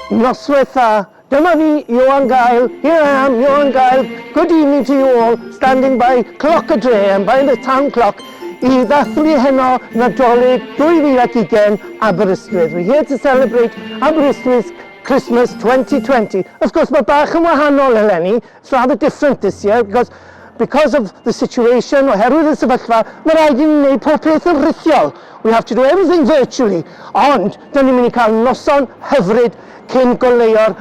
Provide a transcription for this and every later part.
Noswaith dda. Dyma fi, Iwan Gael. Here I am, Iwan Gael. Good evening to you all, standing by Goleuo'r Dref and by the town clock I ddathlu heno Nadolig 2020 Aberystwyth. We're here to celebrate Aberystwyth's Christmas 2020. Of course, mae bach yn wahanol eleni. It's rather different this year because of the situation, oherwydd y sefyllfa, mae rhaid i ni wneud pob peth yn rithiol. We have to do everything virtually, ond dyn ni'n mynd I cael noson hyfryd cyn Goleuo'r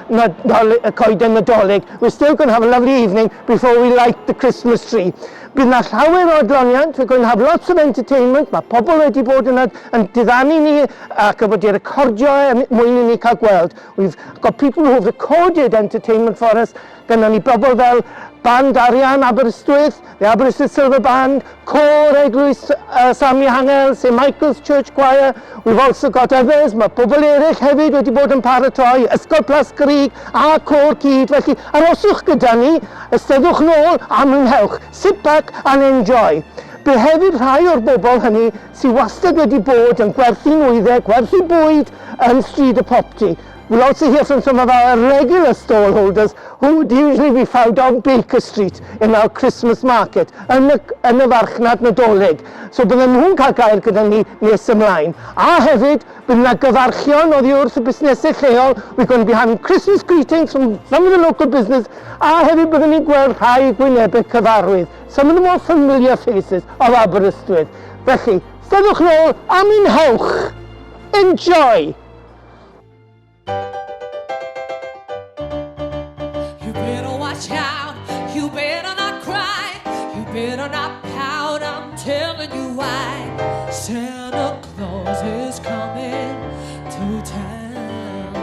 Coeden Nadolig. We're still going to have a lovely evening before we light the Christmas tree. Bydd na llawer o adloniant, we're going to have lots of entertainment, mae pobl wedi bod yn diddanu ni ac bod i'n recordio mwyn I ni cael gweld. We've got people who have recorded entertainment for us, gyda ni bobl fel Band Arian Aberystwyth, the Aberystwyth Silver Band, Côr Eglwys Sammy Hangel, St Michael's Church Choir. We've also got others, mae pobl eraill hefyd wedi bod yn paratoi, ysgol Plascrug a Côr Cyd, felly aroswch gyda ni, ysteddwch nôl a mwynhewch. Sit back and enjoy. Bydd hefyd rhai o'r bobl hynny sydd wastad wedi bod yn gwerthu nwyddau, gwerthu bwyd yn Stryd y Popty. We'll also hear from some of our regular stallholders who would usually be found on Baker Street in our Christmas market yn y farchnad Nadolig. So bydden nhw'n cael gael gyda ni nes ymlaen. A hefyd, bydd yna gyfarchion oddi wrth y busnesau lleol. We're going to be having Christmas greetings from some of the local business. A hefyd bydden ni'n gweld rhai gwynebau cyfarwydd. Some of the more familiar faces of Aberystwyth. Felly, steddwch nôl a mwynhewch. Enjoy! You better not cry, you better not pout, I'm telling you why. Santa Claus is coming to town.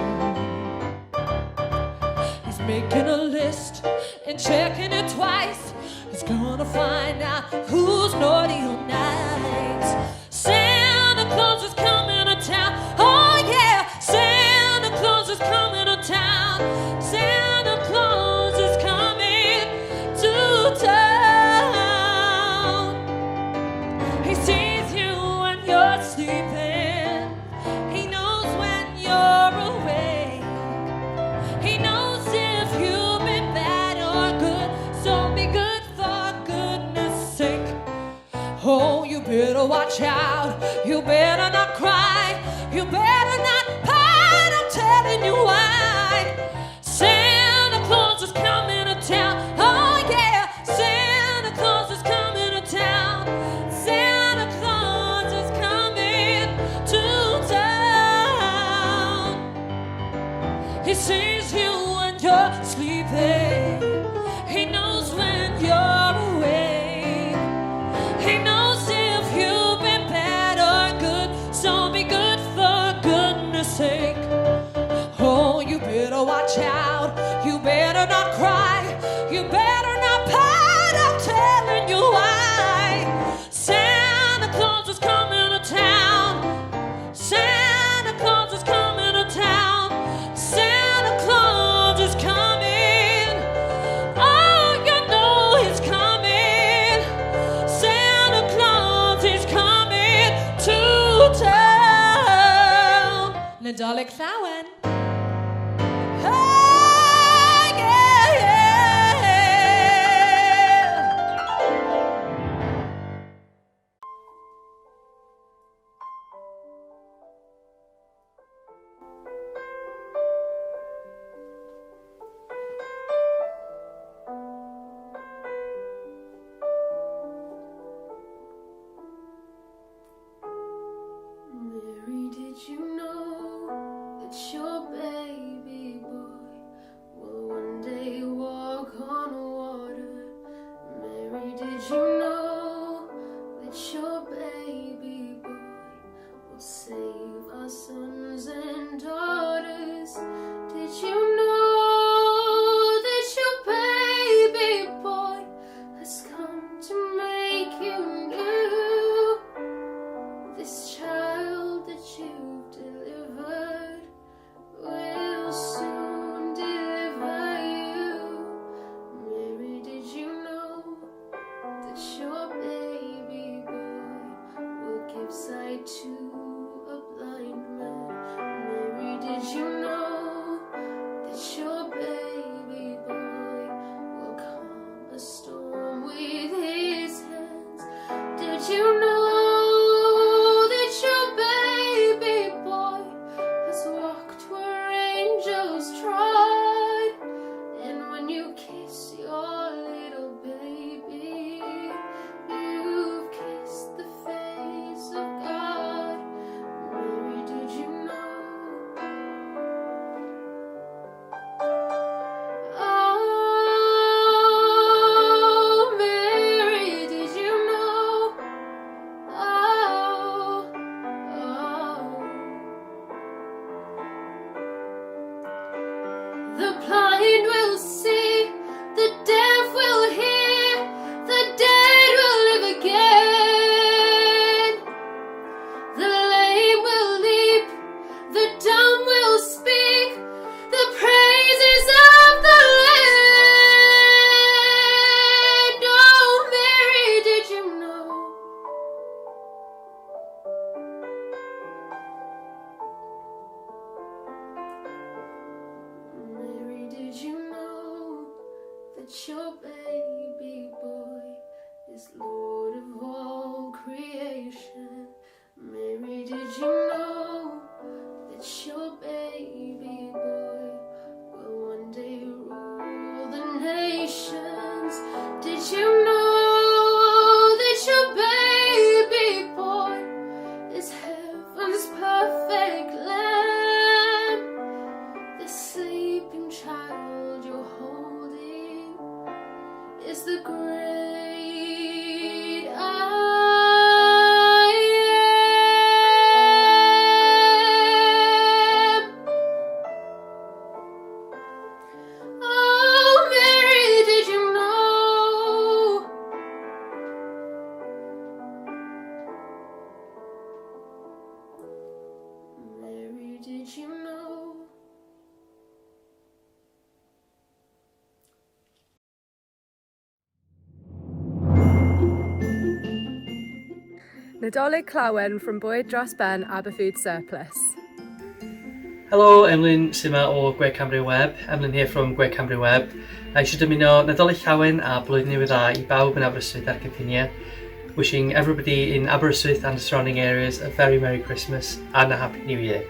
He's making a list and checking it twice. He's gonna find out who's naughty or nice. Santa Claus is coming to town. Oh yeah, Santa Claus is coming to town. Santa Claus is coming to town. He sees you when you're sleeping. He knows when you're awake. He knows if you've been bad or good. So be good for goodness sake. Oh, you better watch out. You better not cry. You better not pout. I'm telling you why. Santa Claus is coming to town. Oh yeah, Santa Claus is coming to town. Santa Claus is coming to town. He sees you when you're sleeping. He knows when you're awake. He knows if you've been bad or good. So be good for goodness sake. Oh, you better watch out. You better not cry. You better not pout. I'm telling you why. Santa Claus is coming to town. Santa Claus is coming to town. Santa Claus is coming. Oh, you know he's coming. Santa Claus is coming to town. Nadolig Llawen. Mary, did you know that your baby boy will one day walk on water? Mary, did you know that your baby boy will save our sons and daughters? Did you know that your baby boy has come to make you new? This child that you've delivered will The blind will see, the deaf will hear, the dead will live again. The lame will leap, the dumb will speak, the praises of the land. Oh, Mary, did you know? Mary, did you know that your baby boy is Lord of all creation? Mary, did you know that your baby boy will one day rule the nations? Did you know that your baby boy is heaven's perfect lamb? The sleeping child you're holding is the great I am. Oh, Mary, did you know? Mary, did you know? Nadolig Clawen from Bwyd dros Ben Aberystwyth Surplus. Hello, Emlyn Sima o Gwe Cymru Web. Emlyn here from Gwe Cymru Web. I eisiau dymuno Nadolig Llawen a blwyddyn newydd dda I bawb yn Aberystwyth a'r Cyffinia. Wishing everybody in Aberystwyth and the surrounding areas a very Merry Christmas and a Happy New Year.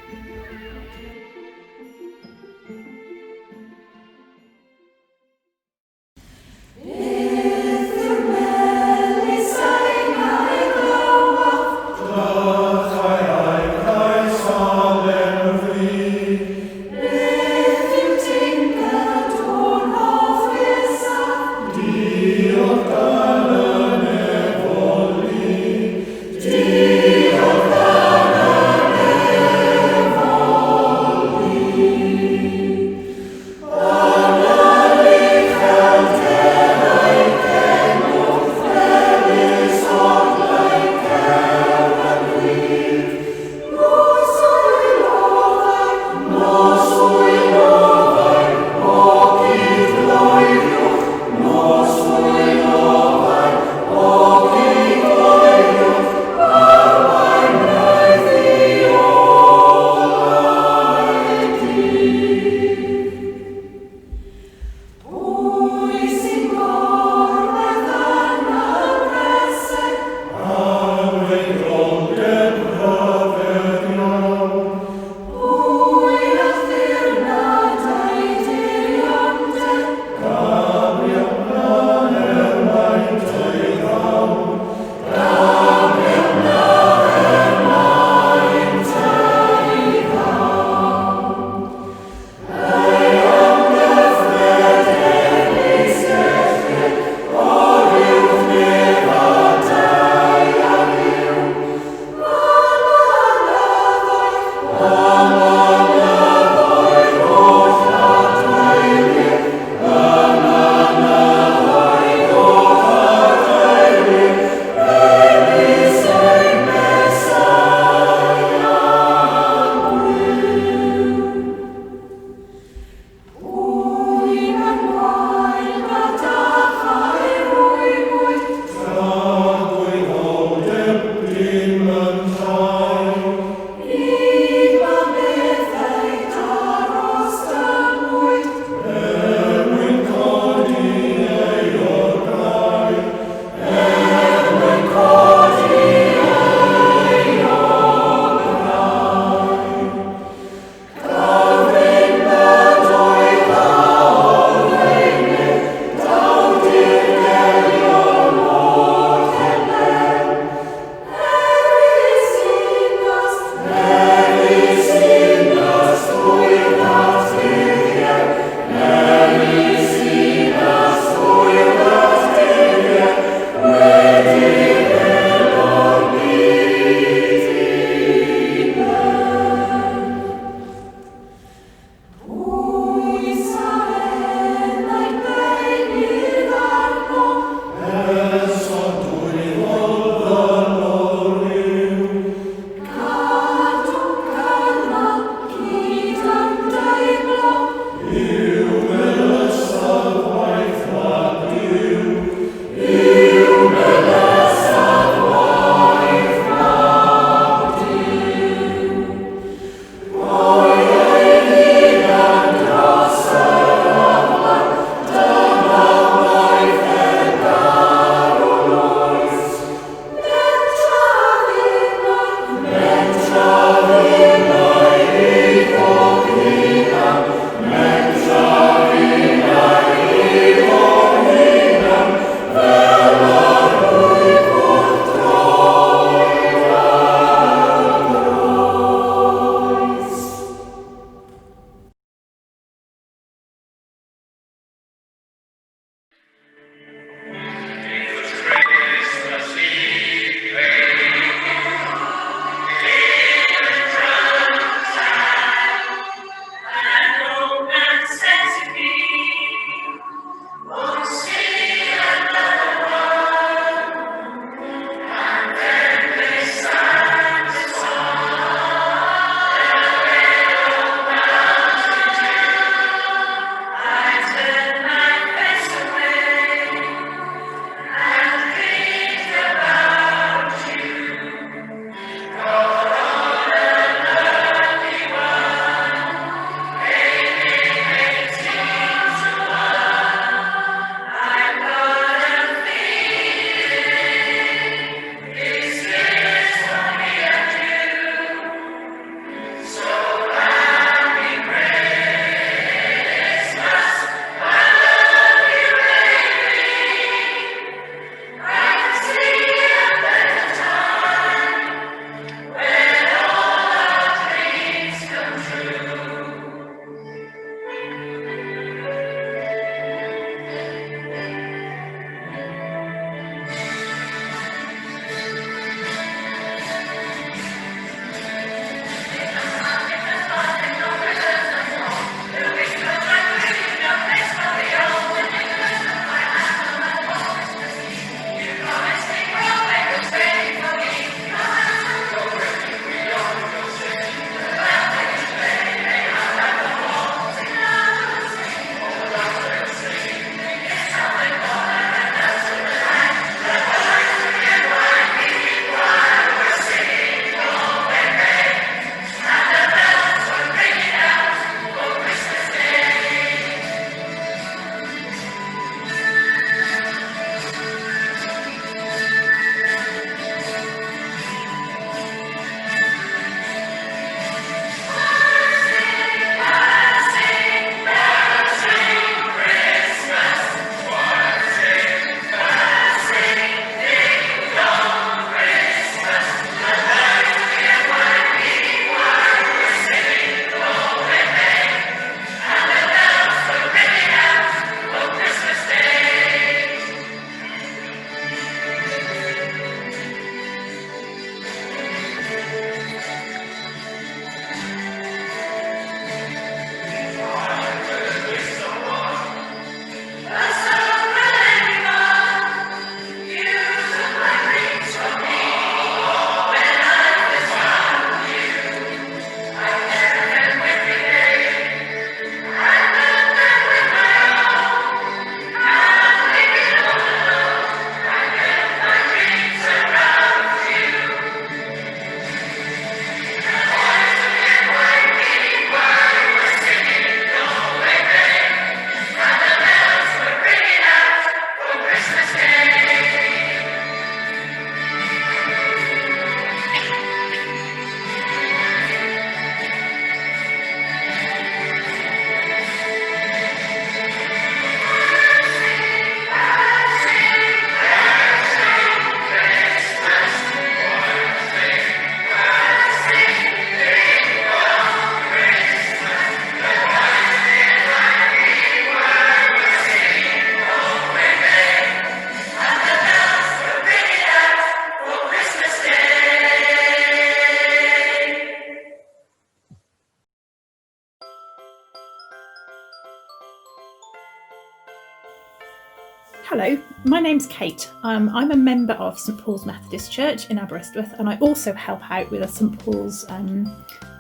Hello, my name's Kate. I'm a member of St Paul's Methodist Church in Aberystwyth, and I also help out with a St Paul's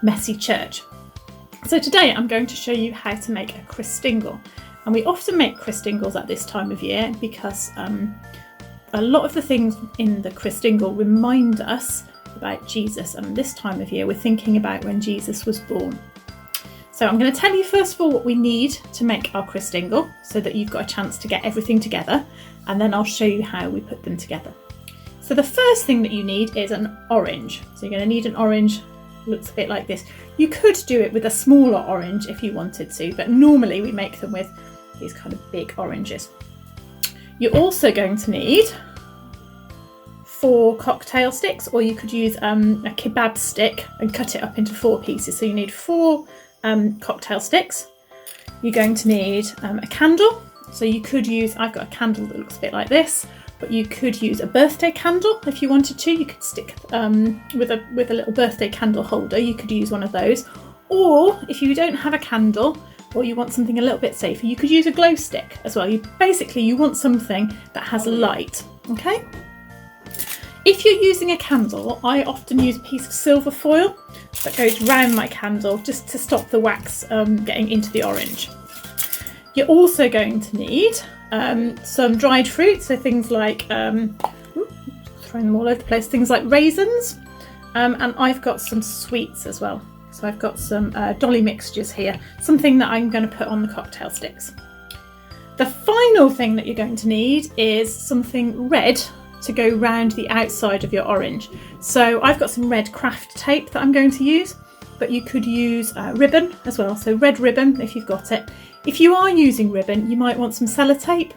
messy church. So today I'm going to show you how to make a Christingle. And we often make Christingles at this time of year because a lot of the things in the Christingle remind us about Jesus, and this time of year we're thinking about when Jesus was born. So I'm going to tell you first of all what we need to make our Christingle so that you've got a chance to get everything together, and then I'll show you how we put them together. So the first thing that you need is an orange. So you're going to need an orange, looks a bit like this. You could do it with a smaller orange if you wanted to, but normally we make them with these kind of big oranges. You're also going to need 4 cocktail sticks, or you could use a kebab stick and cut it up into 4 pieces. So you need 4 cocktail sticks. You're going to need a candle. So you could use, I've got a candle that looks a bit like this, but you could use a birthday candle if you wanted to. You could stick with a little birthday candle holder. You could use one of those, or if you don't have a candle or you want something a little bit safer, you could use a glow stick as well. You want something that has light. Okay. If you're using a candle, I often use a piece of silver foil that goes round my candle just to stop the wax getting into the orange. You're also going to need some dried fruit, so things like, throwing them all over the place, things like raisins, and I've got some sweets as well. So I've got some dolly mixtures here, something that I'm going to put on the cocktail sticks. The final thing that you're going to need is something red to go round the outside of your orange. So I've got some red craft tape that I'm going to use, but you could use ribbon as well. So red ribbon if you've got it. If you are using ribbon, you might want some sellotape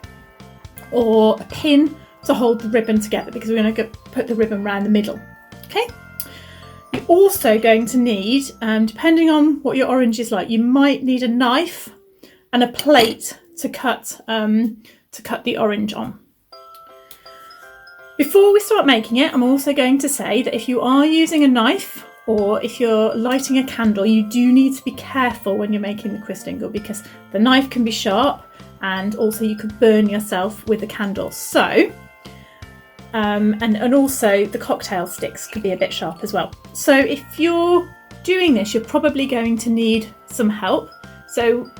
or a pin to hold the ribbon together, because we're going to put the ribbon around the middle. Okay. You're also going to need, depending on what your orange is like, you might need a knife and a plate to cut the orange on. Before we start making it, I'm also going to say that if you are using a knife or if you're lighting a candle, you do need to be careful when you're making the Christingle, because the knife can be sharp and also you could burn yourself with the candle. So, and also the cocktail sticks could be a bit sharp as well. So if you're doing this, you're probably going to need some help. So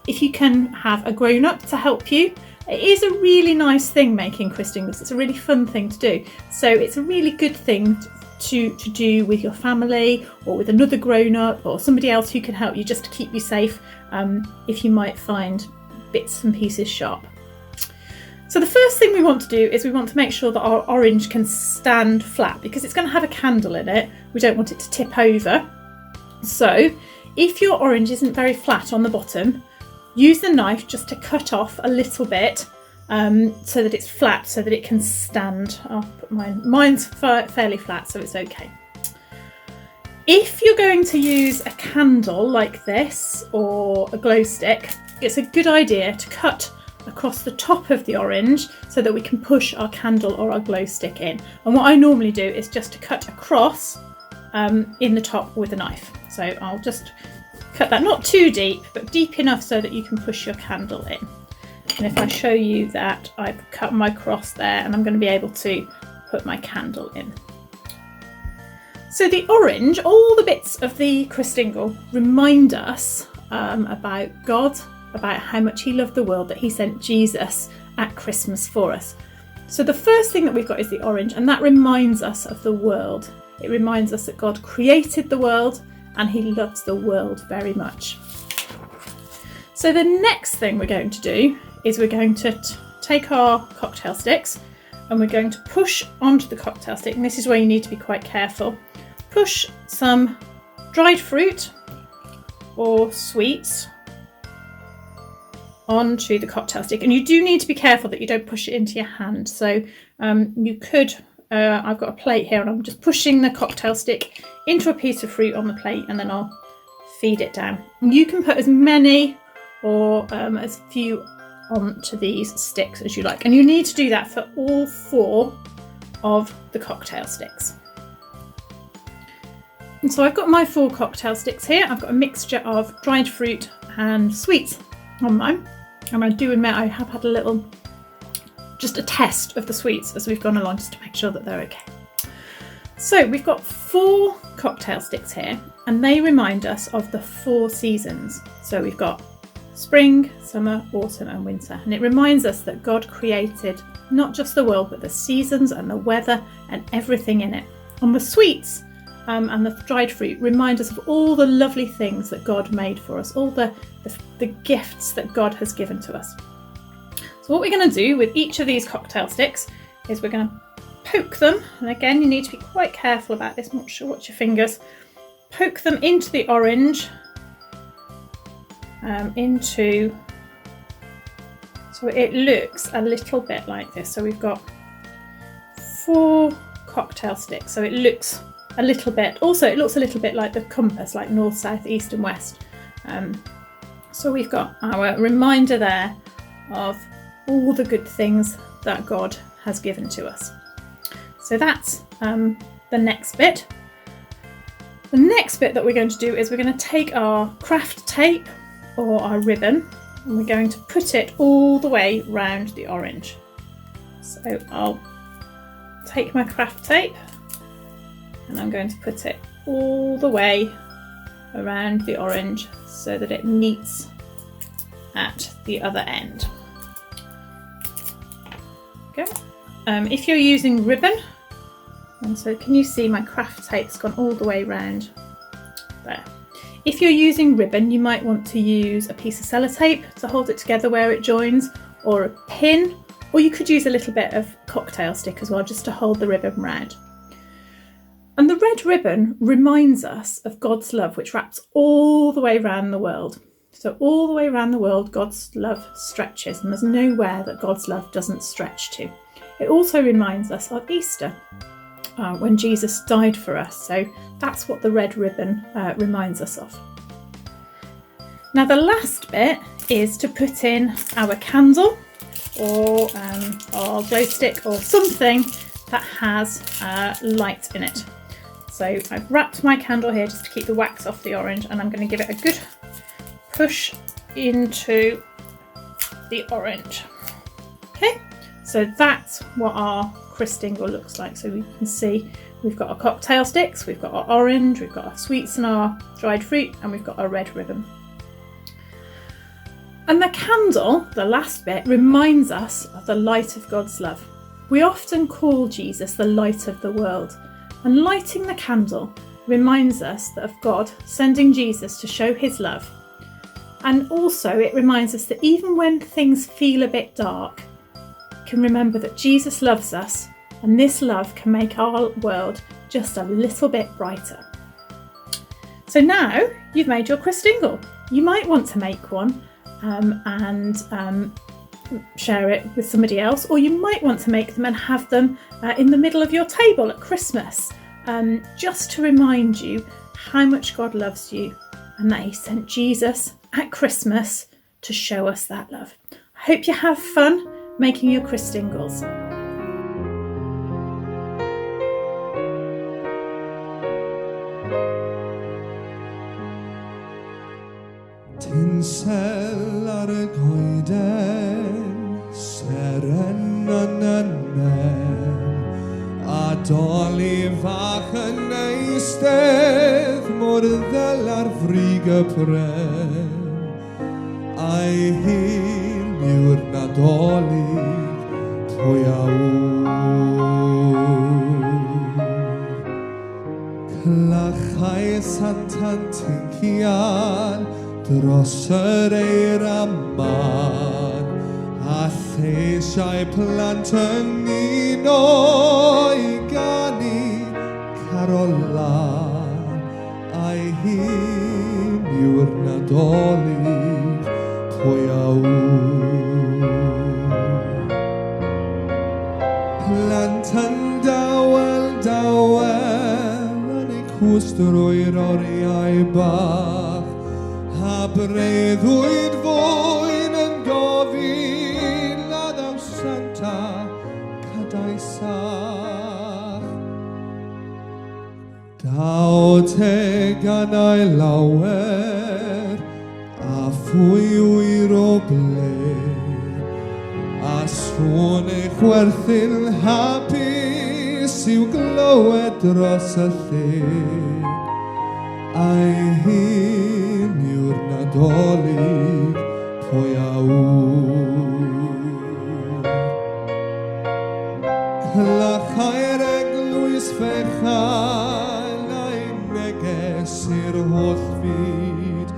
if you can have a grown-up to help you, it is a really nice thing making Christingles. It's a really fun thing to do. So it's a really good thing to do with your family or with another grown-up or somebody else who can help you, just to keep you safe if you might find bits and pieces sharp. So the first thing we want to do is we want to make sure that our orange can stand flat, because it's going to have a candle in it. We don't want it to tip over. So if your orange isn't very flat on the bottom, use the knife just to cut off a little bit so that it's flat, so that it can stand. I'll put mine's fairly flat, so it's okay. If you're going to use a candle like this or a glow stick, it's a good idea to cut across the top of the orange so that we can push our candle or our glow stick in. And what I normally do is just to cut across in the top with a knife. So I'll just cut that, not too deep, but deep enough so that you can push your candle in. And if I show you that, I've cut my cross there and I'm going to be able to put my candle in. So the orange, all the bits of the Christingle remind us about God, about how much he loved the world, that he sent Jesus at Christmas for us. So the first thing that we've got is the orange, and that reminds us of the world. It reminds us that God created the world and he loves the world very much. So the next thing we're going to do is we're going to take our cocktail sticks and we're going to push onto the cocktail stick, and this is where you need to be quite careful. Push some dried fruit or sweets onto the cocktail stick, and you do need to be careful that you don't push it into your hand. So you could, I've got a plate here and I'm just pushing the cocktail stick into a piece of fruit on the plate, and then I'll feed it down. And you can put as many or as few onto these sticks as you like, and you need to do that for all 4 of the cocktail sticks. And so I've got my 4 cocktail sticks here. I've got a mixture of dried fruit and sweets on mine, and I do admit I have had a little just a test of the sweets as we've gone along, just to make sure that they're okay. So we've got 4 cocktail sticks here, and they remind us of the 4 seasons. So we've got spring, summer, autumn and winter, and it reminds us that God created not just the world but the seasons and the weather and everything in it. And the sweets and the dried fruit remind us of all the lovely things that God made for us, all the gifts that God has given to us. So what we're going to do with each of these cocktail sticks is we're going to poke them, and again you need to be quite careful about this, watch your fingers, poke them into the orange, so it looks a little bit like this. So we've got 4 cocktail sticks, so it looks a little bit, also it looks a little bit like the compass, like north, south, east and west. So we've got our reminder there of all the good things that God has given to us. So that's the next bit. The next bit that we're going to do is we're going to take our craft tape or our ribbon, and we're going to put it all the way round the orange. So I'll take my craft tape and I'm going to put it all the way around the orange so that it meets at the other end. Okay. If you're using ribbon, and so can you see my craft tape's gone all the way round there. If you're using ribbon, you might want to use a piece of sellotape to hold it together where it joins, or a pin, or you could use a little bit of cocktail stick as well, just to hold the ribbon round. And the red ribbon reminds us of God's love, which wraps all the way around the world. So all the way around the world, God's love stretches, and there's nowhere that God's love doesn't stretch to. It also reminds us of Easter, when Jesus died for us. So that's what the red ribbon reminds us of. Now the last bit is to put in our candle or our glow stick or something that has light in it. So I've wrapped my candle here just to keep the wax off the orange, and I'm going to give it a good push into the orange. Okay, so that's what our Christingle looks like. So we can see we've got our cocktail sticks, we've got our orange, we've got our sweets and our dried fruit, and we've got our red ribbon. And the candle, the last bit, reminds us of the light of God's love. We often call Jesus the light of the world, and lighting the candle reminds us of God sending Jesus to show his love. And also it reminds us that even when things feel a bit dark, we can remember that Jesus loves us, and this love can make our world just a little bit brighter. So now you've made your Christingle. You might want to make one and share it with somebody else, or you might want to make them and have them in the middle of your table at Christmas, just to remind you how much God loves you and that he sent Jesus at Christmas to show us that love. I hope you have fun making your Christingles. Tinsel ar y goeden, seren yn ynnem, a doli fach yn eistedd, mor ddel ar frig y pren. A'i hun yw'r nadolig, pwy a Clachau santan tyncian, dros yr eiraman, a lleisiau plant yn un o'i ganu carolan. A'i hun yw'r nadolig, pwy a Plant yn dawel, yn eu cwstrwy'r oriau bach, a breuddwyd fwyn yn gofyn a ddaw Santa cadaisach. Daw te gan ei lawer, a phwy wyr o ble, a A sôn eich werthu'n hapus i'w glywed dros y lle. A'i hyn yw'r Nadolig pwy a wr. Clachau'r eglwys fechan a'i neges i'r holl fyd.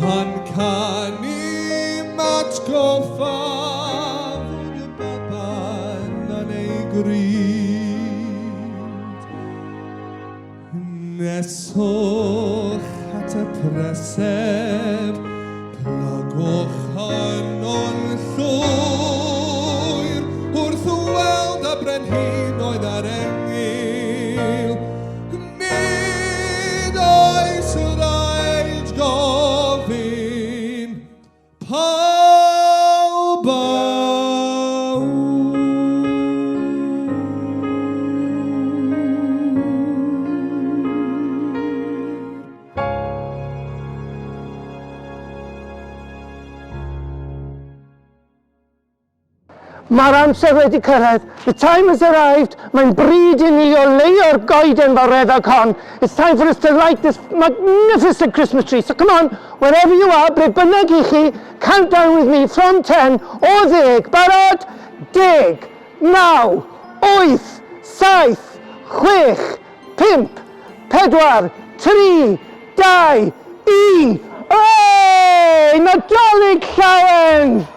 Han canu matgoffa fod y baban yn ei gryd. Neswch at y presef, plagwch hynny'n llwyr, wrth weld y brenhinoedd ar engil. Nid oes rhaid gofyn, pawb a Mae'r amser wedi cyrraedd. The time has arrived. Mae'n bryd i ni o leio'r goeden fawreddog hon. It's time for us to light this magnificent Christmas tree. So come on, wherever you are, ble bynnag i chi, count down with me from 10 o 10. Barod? 10, 9, 8, 7, 6, 5, 4, 3, 2, 1. Hooray! Nadolig llawen!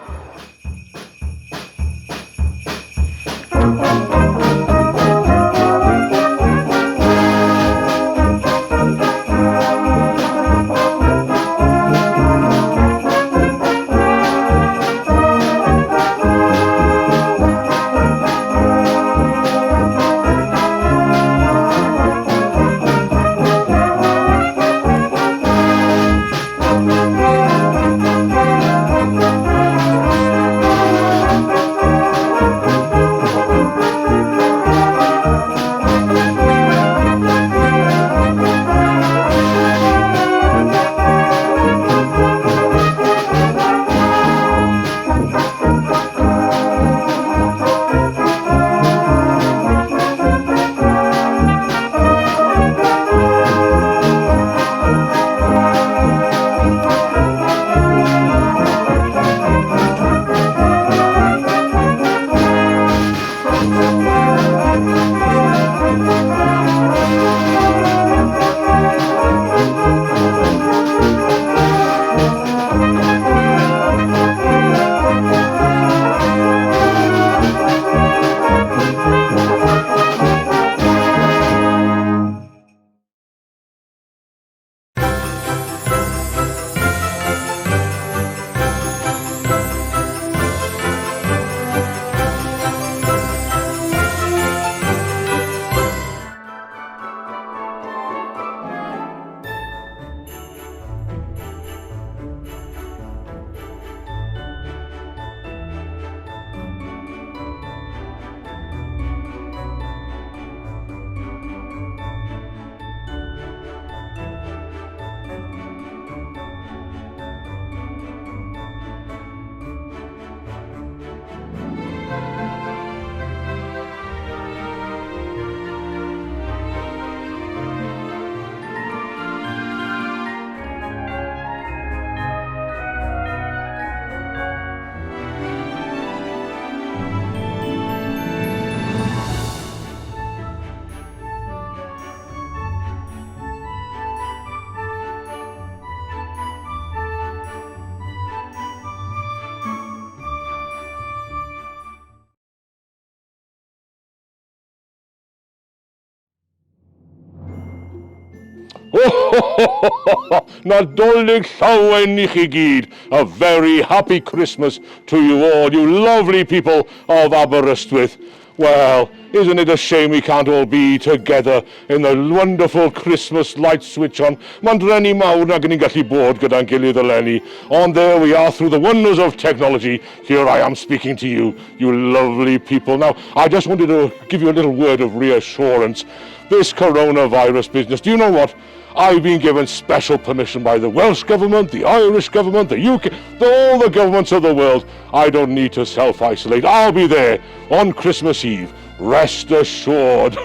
Nadolig llawen i chi gyd. A very happy Christmas to you all, you lovely people of Aberystwyth. Well, isn't it a shame we can't all be together in the wonderful Christmas light switch on? Mae'n drenu mawr nag ni'n gallu bod gyda'n gilydd eleni. On there we are through the wonders of technology. Here I am speaking to you, you lovely people. Now, I just wanted to give you a little word of reassurance. This coronavirus business, do you know what? I've been given special permission by the Welsh government, the Irish government, the UK, all the governments of the world. I don't need to self-isolate. I'll be there on Christmas Eve. Rest assured.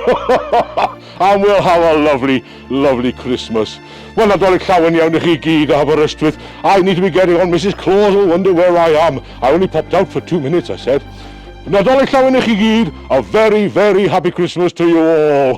And we'll have a lovely, lovely Christmas. Wel, Nadolig llawen iawn I chi gyd a Aberystwyth. I need to be getting on. Mrs. Claus will wonder where I am. I only popped out for 2 minutes, I said. Nadolig llawen I chi gyd. A very, very happy Christmas to you all.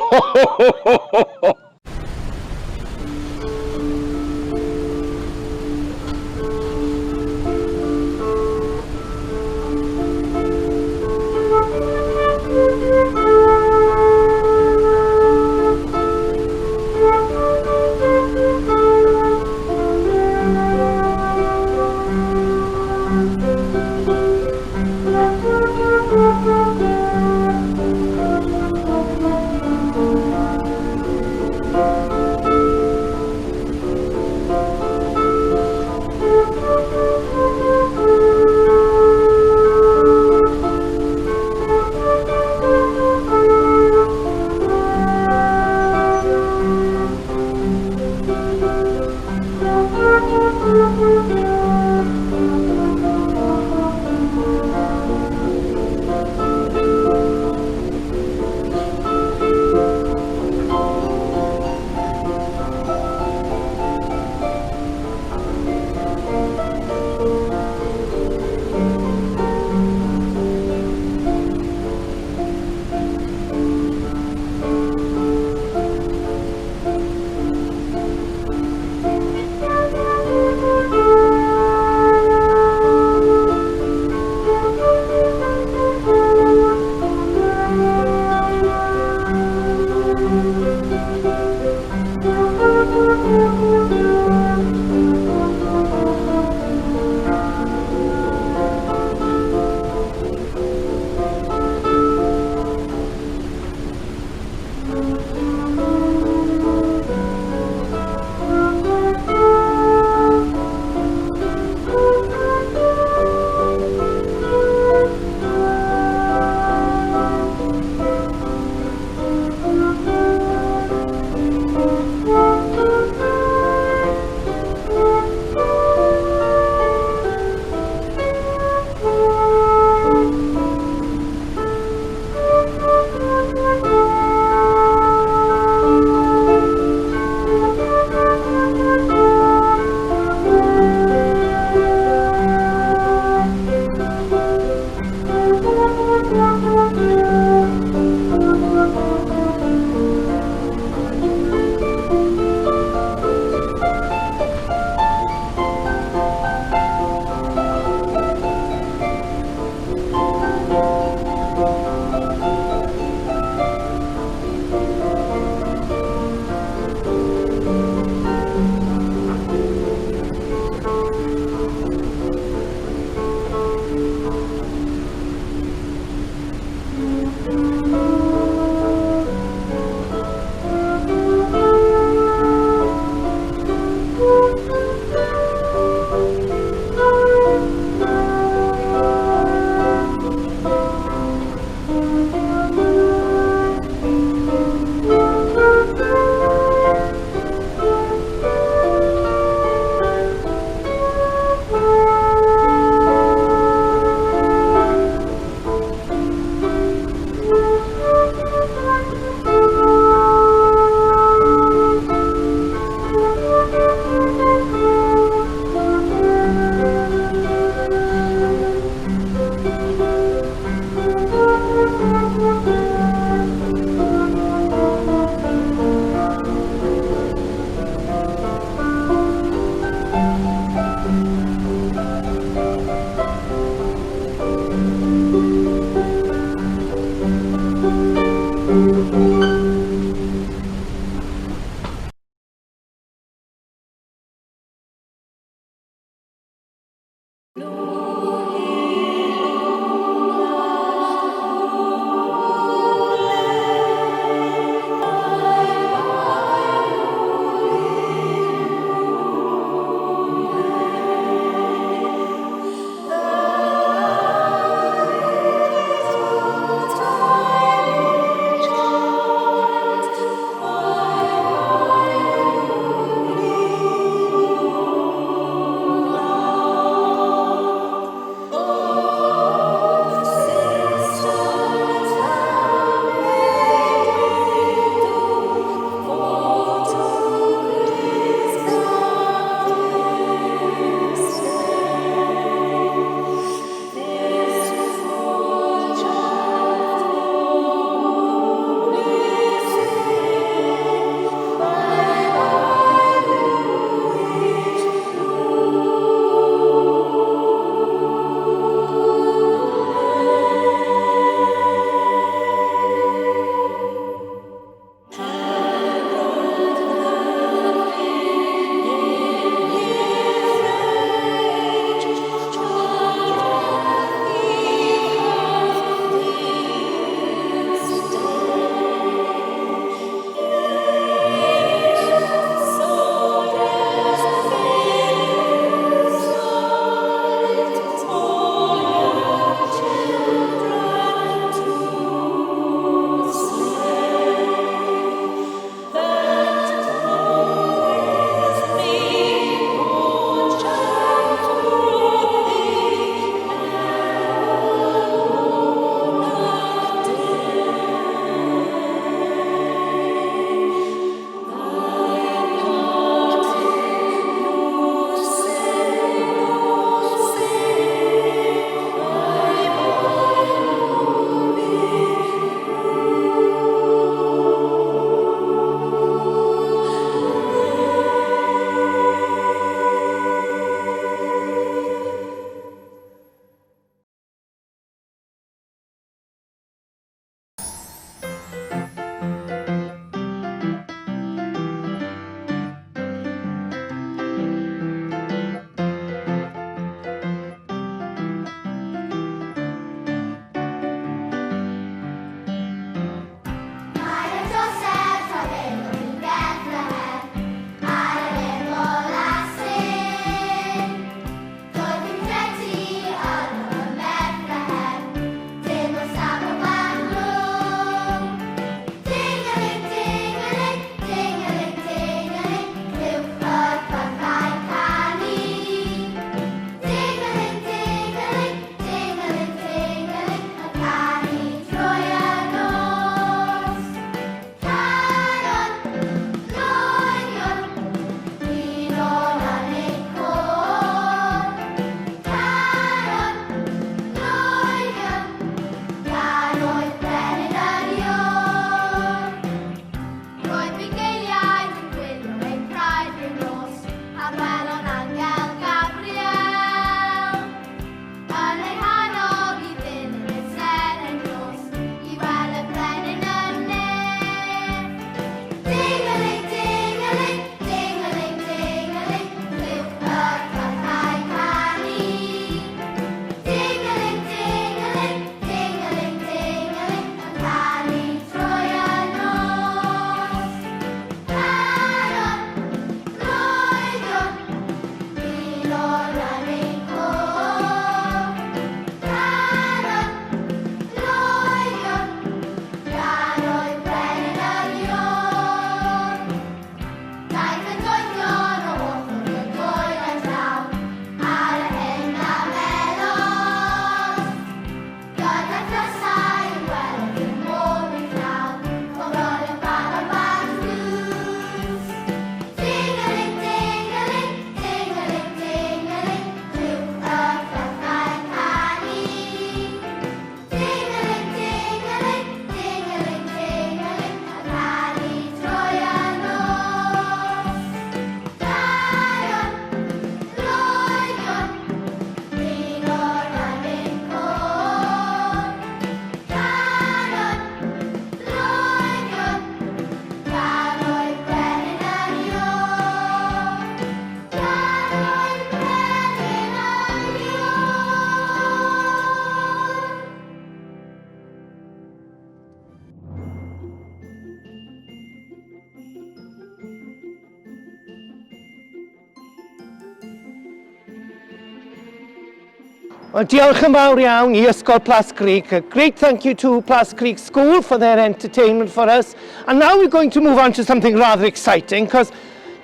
Wel, diolch yn fawr iawn I Ysgol Plascrug. A great thank you to Plascrug School for their entertainment for us. And now we're going to move on to something rather exciting, because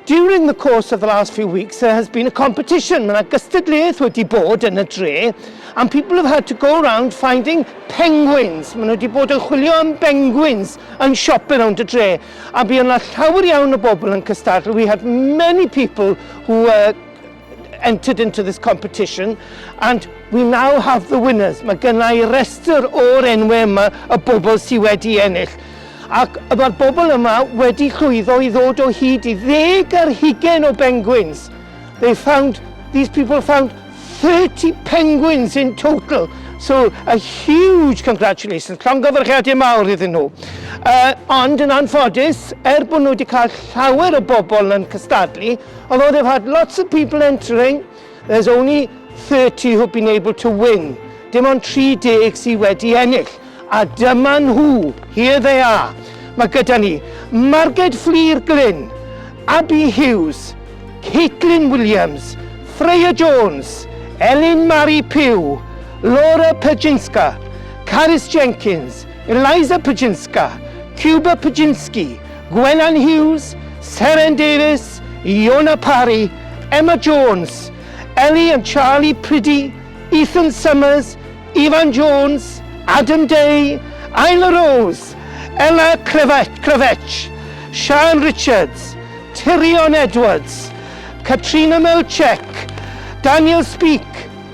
during the course of the last few weeks there has been a competition. Mae 'na gystadleuaeth wedi bod yn y dre, and people have had to go around finding penguins. Maen nhw wedi bod yn chwilio am penguins yn siop around y dre. A bu yna llawer iawn o bobl yn cystadlu. We had many people who entered into this competition, and we now have the winners. Mae gynnau restr o'r enwau yma y bobl sydd wedi ennill. Ac mae'r bobl yma wedi llwyddo I ddod o hyd I 10 ar 20 o penguins. These people found 30 penguins in total. So a huge congratulations. Llongyfarchiadau mawr iddyn nhw. Ond yn anffodus, bod nhw wedi cael llawer o bobl yn cystadlu, although they've had lots of people entering, there's only 30 who've been able to win. Dim ond 30 sydd wedi ennill. A dyma nhw. Here they are. Mae gyda ni Margaret Fleer Glyn, Abby Hughes, Caitlin Williams, Freya Jones, Elin Marie Pugh, Laura Pajinska, Caris Jenkins, Eliza Pajinska, Cuba Pajinski, Gwennan Hughes, Seren Davis, Iona Parry, Emma Jones, Ellie and Charlie Priddy, Ethan Summers, Ivan Jones, Adam Day, Isla Rose, Ella Kravech, Sian Richards, Tyrion Edwards, Katrina Melchek, Daniel Speak,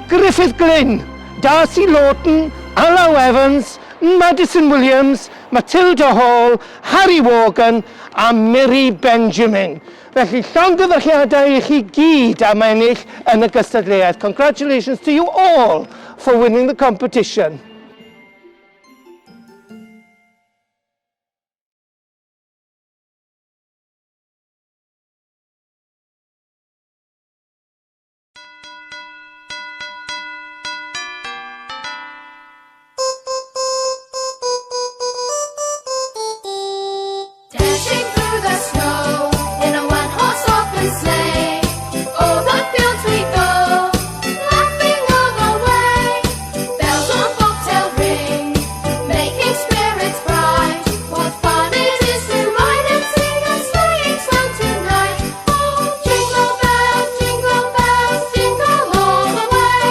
Griffith Glynn, Darcy Lawton, Allo Evans, Madison Williams, Matilda Hall, Harry Morgan a Miri Benjamin. Felly llongyfarchiadau I chi gyd am ennill yn y gystadleuaeth. Congratulations to you all for winning the competition. Dashing through the snow in a one-horse open sleigh, o'er the fields we go, laughing all the way. Bells on bobtail ring, making spirits bright. What fun it is to ride and sing a sleighing song tonight! Oh, jingle bells, jingle all the way.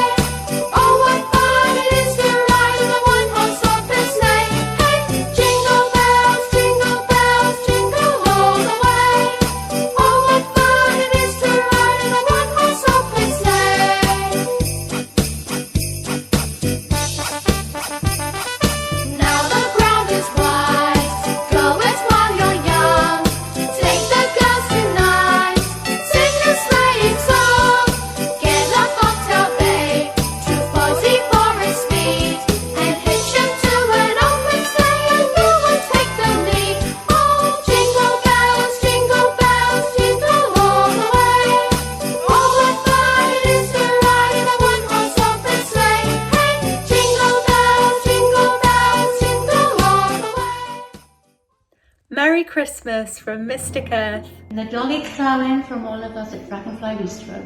Oh, what fun it is to ride in a one-horse open sleigh! Hey, jingle bells, jingle all the way. Oh, what fun it is to ride in a one-horse open sleigh! Now the ground is wide, go it while you're young. Take the girls tonight, sing a sleighing song. Get a bobtail bay, true 44 speed, and hitch 'em to an open sleigh, and you will take the lead. Oh, jingle bells, jingle all the way. Oh, what fun it is to ride in a one-horse open sleigh. Hey, jingle bells, jingle all the way. Merry Christmas from Mystic Earth. Nadolig llawen from all of us at Dragonfly Bistro.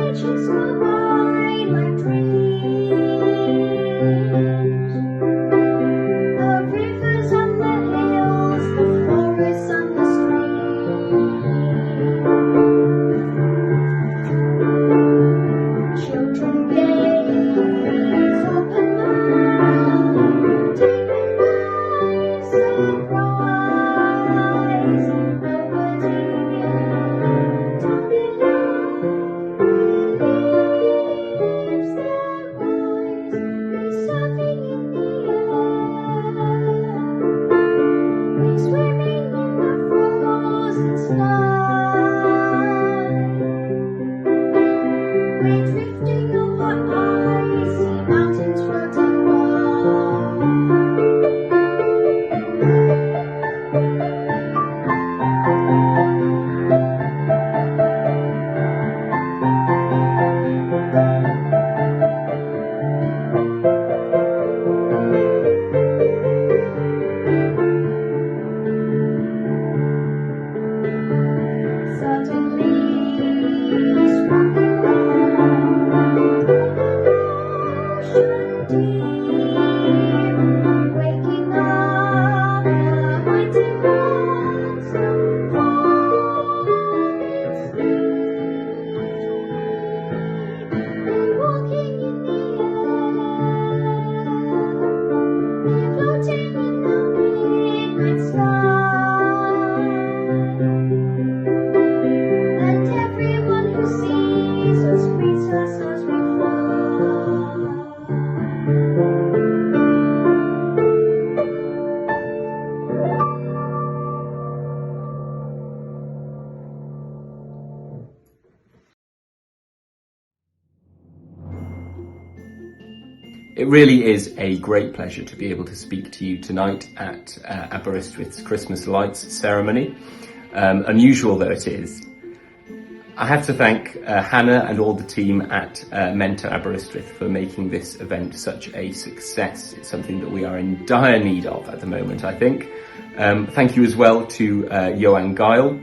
Urchins go by like dreams. The rivers and the hills, the forests and the streams. Children gaze open mouthed, deep in eyes surprise. Nobody yet on the land believes their eyes. He's surfing in the air. He's swimming in the frozen sky. We're drifting over icy mountains, roads and suddenly sprung around ocean deep, waking up the mighty monster from its sleep. They're walking in the air, they're floating in the midnight sky. And everyone who sees us greets us as we fly. It really is a great pleasure to be able to speak to you tonight at Aberystwyth's Christmas Lights ceremony, unusual though it is. I have to thank Hannah and all the team at Menter Aberystwyth for making this event such a success. It's something that we are in dire need of at the moment, I think. Thank you as well to Johan Geil,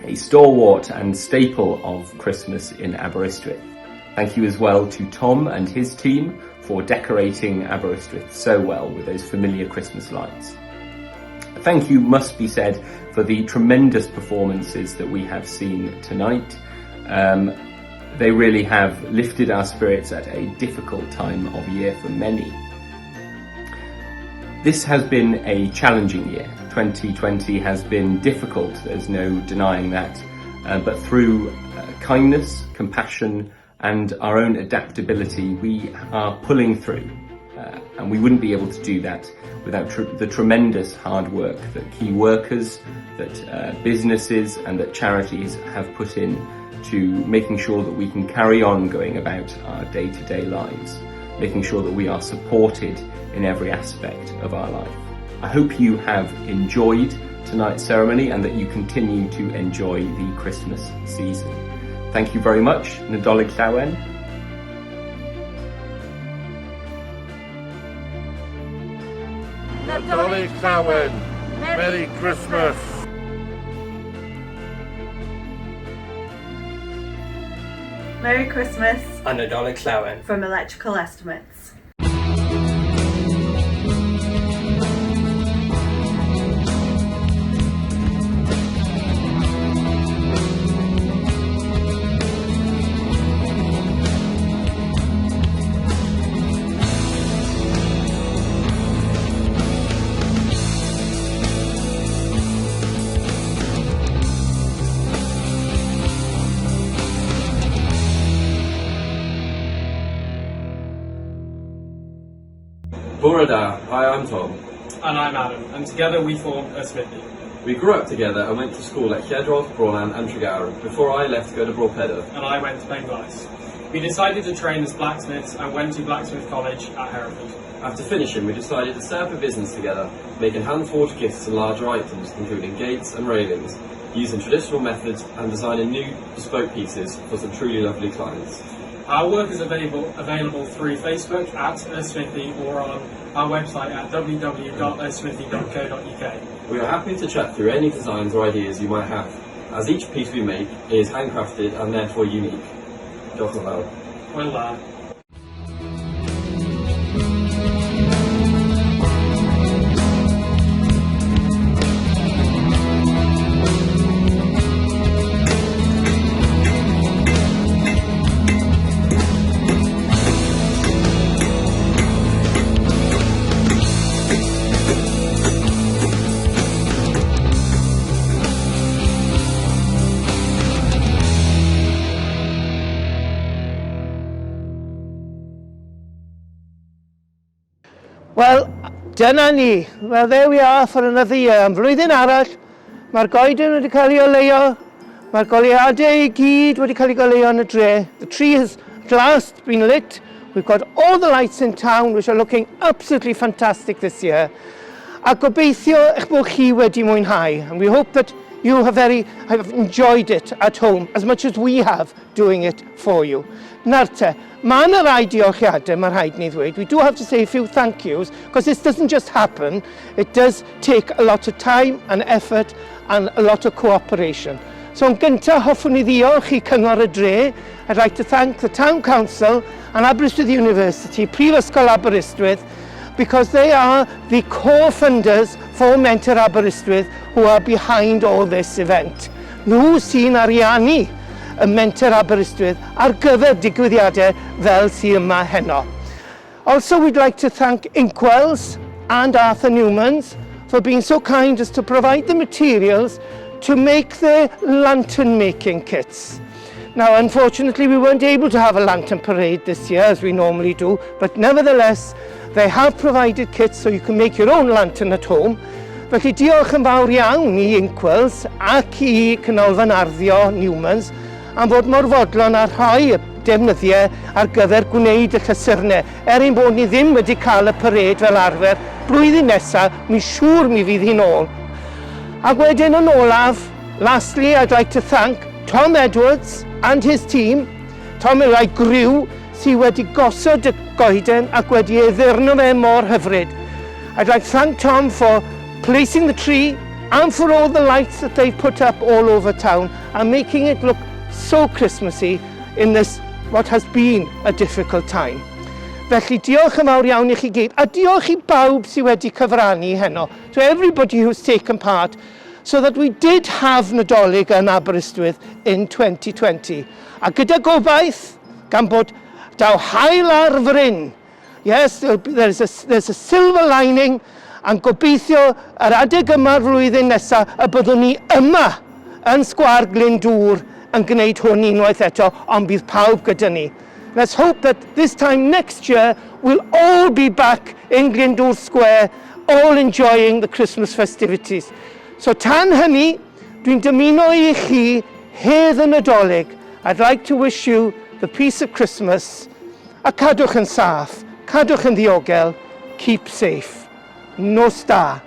a stalwart and staple of Christmas in Aberystwyth. Thank you as well to Tom and his team for decorating Aberystwyth so well with those familiar Christmas lights. Thank you must be said for the tremendous performances that we have seen tonight. They really have lifted our spirits at a difficult time of year for many. This has been a challenging year. 2020 has been difficult, there's no denying that, but through kindness, compassion and our own adaptability, we are pulling through. And we wouldn't be able to do that without the tremendous hard work that key workers, that businesses and that charities have put in to making sure that we can carry on going about our day-to-day lives, making sure that we are supported in every aspect of our life. I hope you have enjoyed tonight's ceremony and that you continue to enjoy the Christmas season. Thank you very much. Nadolig Llawen. Nadolig Llawen. Merry Christmas. Merry Christmas And Nadolig Llawen. from Electrical Estimates. Bore da, hi, I'm Tom. And I'm Adam, and together we form Ysmythy. We grew up together and went to school at Lledrog, Brolan and Tregaron before I left to go to Broadpedyr. And I went to Penglais. We decided to train as blacksmiths and went to Blacksmith College at Hereford. After finishing, we decided to set up a business together, making hand-forged gifts and larger items, including gates and railings, using traditional methods and designing new bespoke pieces for some truly lovely clients. Our work is available through Facebook at Ysmythy or on our website at www.ysmythy.co.uk. We are happy to chat through any designs or ideas you might have, as each piece we make is handcrafted and therefore unique. Diolch yn fawr. Hwyl dda. Wel, dyna ni. Well, there we are for another year. Am flwyddyn arall, mae'r goeden wedi cael ei oleio, mae'r goleuadau I gyd wedi cael ei goleuo yn y dre. The tree has at last been lit. We've got all the lights in town, which are looking absolutely fantastic this year. A gobeithio eich bod chi wedi mwynhau. And we hope that you have enjoyed it at home as much as we have doing it for you. Nawr te, mae yna rai diolchiadau mae rhaid ni ddweud. We do have to say a few thank yous because this doesn't just happen. It does take a lot of time and effort and a lot of cooperation. So yn gyntaf hoffwn I ddiolch I Cyngor y Dre. I'd like to thank the Town Council and Aberystwyth University, Prifysgol Aberystwyth, because they are the co-funders for Menter Aberystwyth who are behind all this event. Nhw sy'n ariannu y Menter Aberystwyth ar gyfer digwyddiadau fel sy'n yma heno. Also, we'd like to thank Inkwells and Arthur Newmans for being so kind as to provide the materials to make the lantern making kits. Now, unfortunately, we weren't able to have a lantern parade this year as we normally do, but nevertheless, they have provided kits so you can make your own lantern at home. Felly diolch yn fawr iawn I Inkwells ac I Canolfan Arddio Newmans am fod mor fodlon a rhoi y defnyddiau ar gyfer gwneud y llysyrnau. Ein bod ni ddim wedi cael y parade fel arfer, blwyddyn nesaf, mi siŵr mi fydd hi'n ôl. Ac wedyn yn olaf, lastly, I'd like to thank Tom Edwards and his team. Tom yn rhai griw sydd wedi gosod y goeden ac wedi ei ddurno fe mor hyfryd. I'd like to thank Tom for placing the tree and for all the lights that they've put up all over town and making it look so Christmassy in this, what has been a difficult time. Felly diolch yn fawr iawn I chi gyd, a diolch I bawb sydd wedi cyfrannu heno, to everybody who's taken part, so that we did have Nadolig yn Aberystwyth in 2020. A gyda gobaith, gan bod daw hael ar fryn, yes, there's a silver lining, and gobeithio yr adeg yma'r flwyddyn nesaf y byddwn ni yma yn Sgwâr Glyndŵr yn gwneud hwn unwaith eto, ond bydd pawb gyda ni. Let's hope that this time next year we'll all be back in Glyndŵr Square, all enjoying the Christmas festivities. So tan hynny, dwi'n dymuno I chi hedd y Nadolig. I'd like to wish you the peace of Christmas, a cadwch yn saff, cadwch yn ddiogel, keep safe. Nos da.